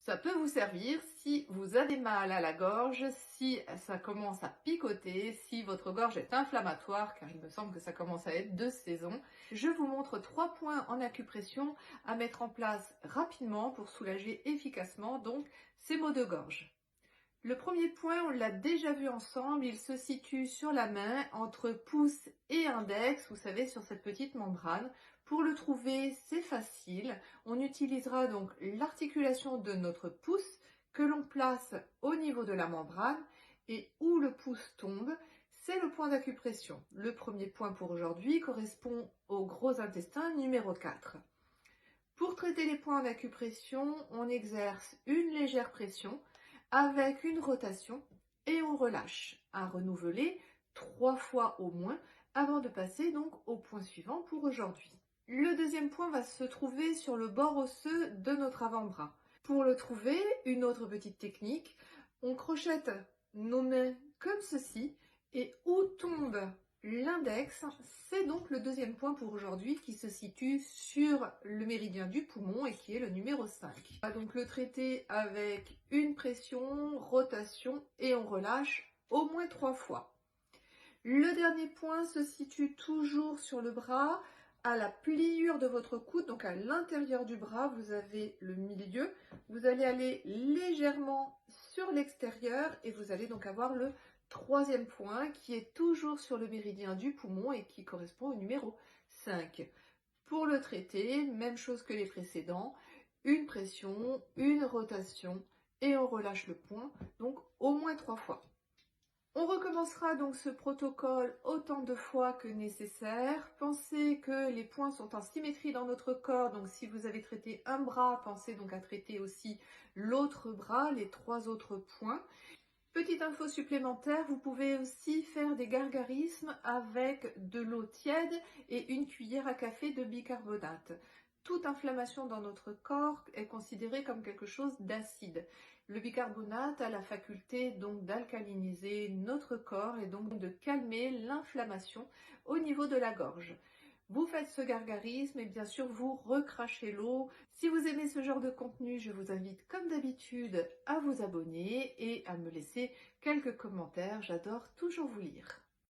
Ça peut vous servir si vous avez mal à la gorge, si ça commence à picoter, si votre gorge est inflammatoire, car il me semble que ça commence à être de saison. Je vous montre 3 points en acupression à mettre en place rapidement pour soulager efficacement donc ces maux de gorge. Le premier point, on l'a déjà vu ensemble, il se situe sur la main entre pouce et index, vous savez, sur cette petite membrane. Pour le trouver, c'est facile. On utilisera donc l'articulation de notre pouce que l'on place au niveau de la membrane et où le pouce tombe, c'est le point d'acupression. Le premier point pour aujourd'hui correspond au gros intestin numéro 4. Pour traiter les points d'acupression, on exerce une légère pression avec une rotation et on relâche, à renouveler 3 fois au moins avant de passer donc au point suivant pour aujourd'hui. Le deuxième point va se trouver sur le bord osseux de notre avant-bras. Pour le trouver, une autre petite technique, on crochette nos mains comme ceci et où tombe l'index, c'est donc le deuxième point pour aujourd'hui qui se situe sur le méridien du poumon et qui est le numéro 5. On va donc le traiter avec une pression, rotation et on relâche au moins 3 fois. Le dernier point se situe toujours sur le bras, à la pliure de votre coude, donc à l'intérieur du bras, vous avez le milieu. Vous allez aller légèrement sur l'extérieur et vous allez donc avoir le troisième point qui est toujours sur le méridien du poumon et qui correspond au numéro 5. Pour le traiter, même chose que les précédents, une pression, une rotation et on relâche le point, donc au moins 3 fois. On recommencera donc ce protocole autant de fois que nécessaire. Pensez que les points sont en symétrie dans notre corps, donc si vous avez traité un bras, pensez donc à traiter aussi l'autre bras, les 3 autres points. Petite info supplémentaire, vous pouvez aussi faire des gargarismes avec de l'eau tiède et une cuillère à café de bicarbonate. Toute inflammation dans notre corps est considérée comme quelque chose d'acide. Le bicarbonate a la faculté donc d'alcaliniser notre corps et donc de calmer l'inflammation au niveau de la gorge. Vous faites ce gargarisme et bien sûr vous recrachez l'eau. Si vous aimez ce genre de contenu, je vous invite comme d'habitude à vous abonner et à me laisser quelques commentaires. J'adore toujours vous lire.